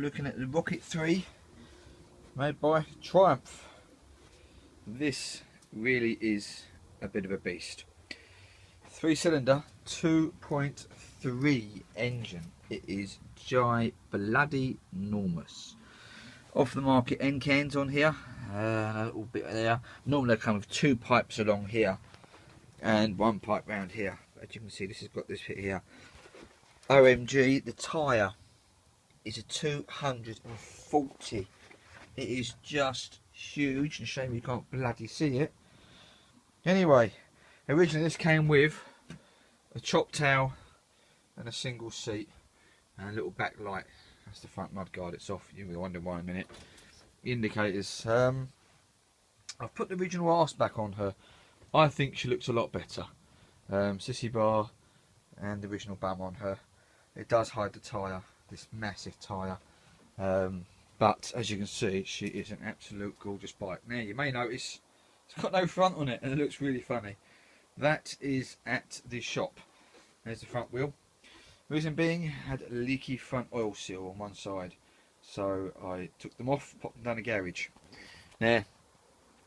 looking at the Rocket 3 made by Triumph. This really is a bit of a beast. 3-cylinder 2.3 engine. It is bloody enormous. Off the market end cans on here, a little bit there. Normally they come with 2 pipes along here and 1 pipe round here. But as you can see, this has got this bit here. OMG, the tyre is a 240. It is just huge, and shame you can't bloody see it. Anyway, originally this came with a chop tail and a single seat and a little back light. That's the front mud guard. It's off. You'll be wondering why in a minute. Indicators. I've put the original arse back on her. I think she looks a lot better. Sissy bar and the original bum on her. It does hide the tyre, this massive tyre. But as you can see, she is an absolute gorgeous bike. Now you may notice it's got no front on it, and it looks really funny. That is at the shop. There's the front wheel. Reason being, it had a leaky front oil seal on one side, so I took them off, popped them down the garage. Now,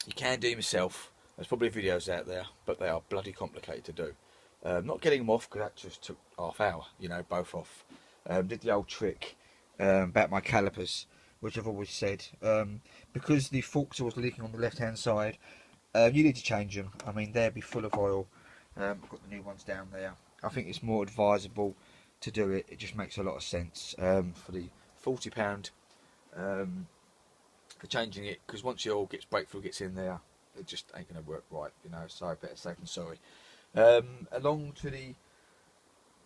you can do them yourself. There's probably videos out there, but they are bloody complicated to do. Not getting them off, because that just took half hour, you know, both off. Did the old trick about my calipers, which I've always said. Because the forks was leaking on the left hand side, you need to change them. I mean, they'd be full of oil. I've got the new ones down there. I think it's more advisable to do it. It just makes a lot of sense for the £40 for changing it, because once the oil breakthrough gets in there, it just ain't going to work right, you know. So better safe than sorry. Along to the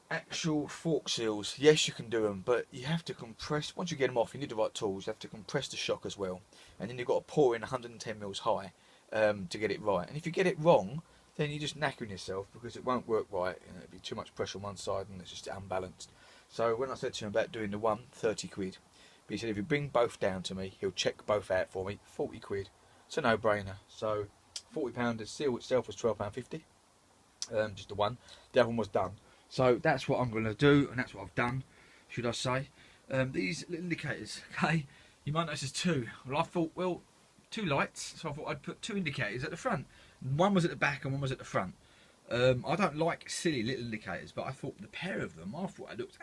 actual fork seals, yes, you can do them, but you have to compress. Once you get them off, you need the right tools. You have to compress the shock as well, and then you've got to pour in 110 mils high to get it right. And if you get it wrong, then you're just knackering yourself, because it won't work right. You know, it'll be too much pressure on one side and it's just unbalanced. So when I said to him about doing the one, 30 quid, but he said if you bring both down to me, he'll check both out for me, 40 quid. It's a no-brainer. So £40, the seal itself was £12.50, just the one. The other one was done. So that's what I'm going to do, and that's what I've done, should I say. These little indicators, okay, you might notice there's 2. Well, I thought, well, 2 lights, so I thought I'd put 2 indicators at the front. One was at the back and one was at the front. I don't like silly little indicators, but I thought the pair of them, I thought it looks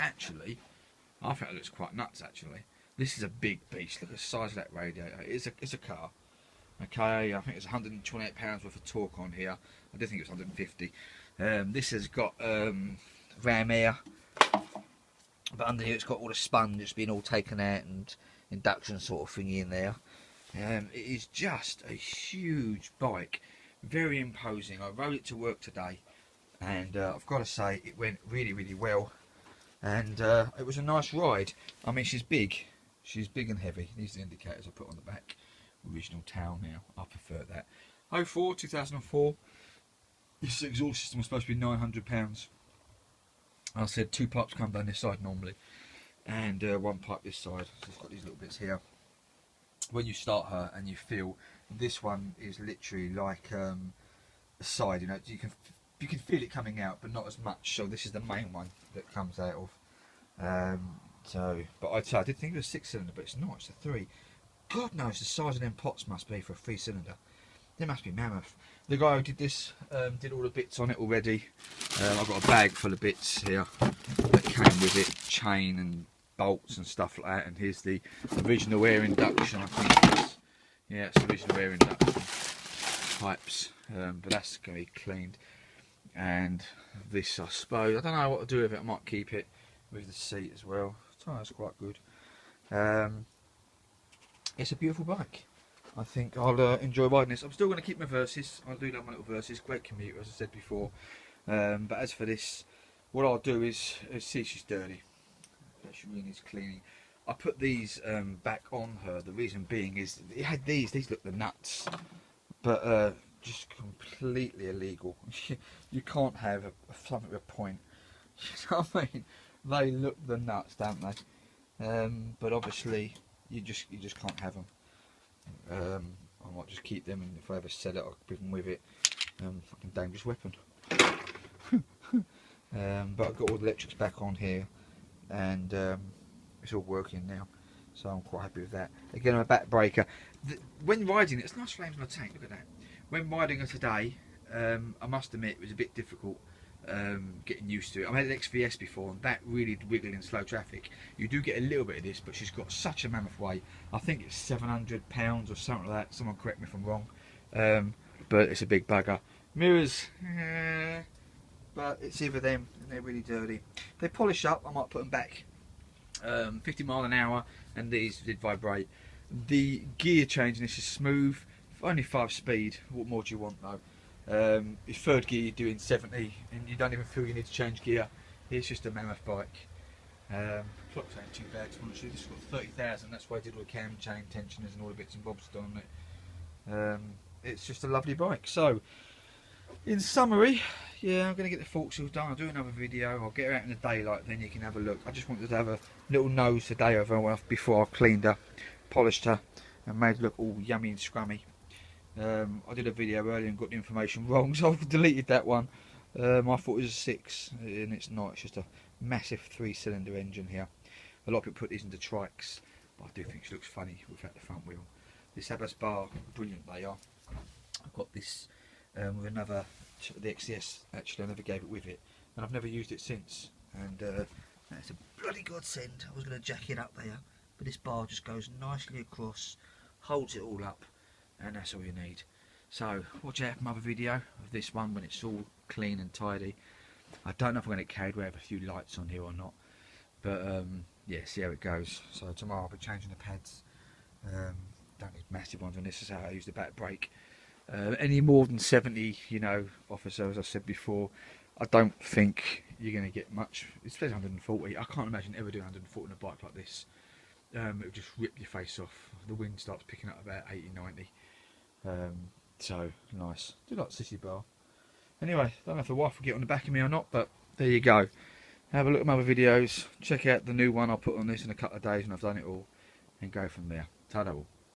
quite nuts actually. This is a big beast. Look at the size of that radiator. It's a car. Okay, I think it's 128 pounds worth of torque on here. I did think it was 150. This has got ram air, but under here it's got all the sponge that's been all taken out and induction sort of thingy in there. It is just a huge bike, very imposing. I rode it to work today, and I've got to say it went really well, and it was a nice ride. I mean, she's big and heavy. These are the indicators I put on the back. Original towel now, I prefer that. 2004. This exhaust system was supposed to be £900. I said 2 pipes come down this side normally, and 1 pipe this side. So it's got these little bits here. When you start her and you feel, this one is literally like a side, you know, you can feel it coming out, but not as much. So this is the main one that comes out of. But I'd say I did think it was a 6-cylinder, but it's not. It's a 3. God knows the size of them pots must be for a 3-cylinder. They must be mammoth. The guy who did this did all the bits on it already. I've got a bag full of bits here that came with it, chain and bolts and stuff like that. And here's the original air induction, I think it is. Yeah, it's the original air induction pipes, but that's going to be cleaned. And this, I suppose, I don't know what to do with it. I might keep it with the seat as well. So that's quite good. It's a beautiful bike. I think I'll enjoy riding this. I'm still going to keep my Versys. I do love my little Versys. Great commuter, as I said before. But as for this, what I'll do is see she's dirty. She really needs cleaning. I put these back on her. The reason being is it had these look the nuts, but just completely illegal. You can't have something with a point. You know what I mean? They look the nuts, don't they? But obviously you just can't have them. I might just keep them, and if I ever sell it, I'll bring them with it. Fucking dangerous weapon. But I've got all the electrics back on here, and it's all working now. so I'm quite happy with that. Again, I'm a back breaker. When riding it, it's nice flames on the tank, look at that. When riding it today, I must admit it was a bit difficult getting used to it. I've had an XVS before, and that really wiggling in slow traffic. You do get a little bit of this, but she's got such a mammoth weight. I think it's 700 pounds or something like that. Someone correct me if I'm wrong. But it's a big bugger. Mirrors, but it's either them and they're really dirty. They polish up, I might put them back 50 mile an hour, and these did vibrate. The gear change in this is smooth, only 5 speed. What more do you want though? Your third gear you're doing 70 and you don't even feel you need to change gear. It's just a mammoth bike. Clocks ain't too bad to be honest with you. This has got 30,000, that's why I did all the cam chain tensioners and all the bits and bobs done on it. It's just a lovely bike. So in summary, yeah, I'm going to get the fork seals done. I'll do another video. I'll get her out in the daylight, then you can have a look. I just wanted to have a little nose today of her before I cleaned her, polished her, and made her look all yummy and scrummy. I did a video earlier and got the information wrong, so I've deleted that one. I thought it was a 6, and it's not. It's just a massive 3-cylinder engine here. A lot of people put these into trikes, but I do think she looks funny without the front wheel. This Abbas bar, brilliant they are. I've got this with another, the XCS actually, I never gave it with it, and I've never used it since, and that's a bloody godsend. I was going to jack it up there, but this bar just goes nicely across, holds it all up, and that's all you need. So watch out for my other video of this one when it's all clean and tidy. I don't know if I'm going to get carried away with a few lights on here or not, but yeah, see how it goes. So tomorrow I'll be changing the pads. Don't need massive ones on this. Is how I use the back brake. Any more than 70, you know, officer, as I said before, I don't think you're going to get much. It says 140. I can't imagine ever doing 140 on a bike like this. It would just rip your face off. The wind starts picking up about 80, 90. So nice. Do like Sissy Bar. Anyway, don't know if the wife will get on the back of me or not, but there you go. Have a look at my other videos. Check out the new one I'll put on this in a couple of days when I've done it all, and go from there. Ta-da all.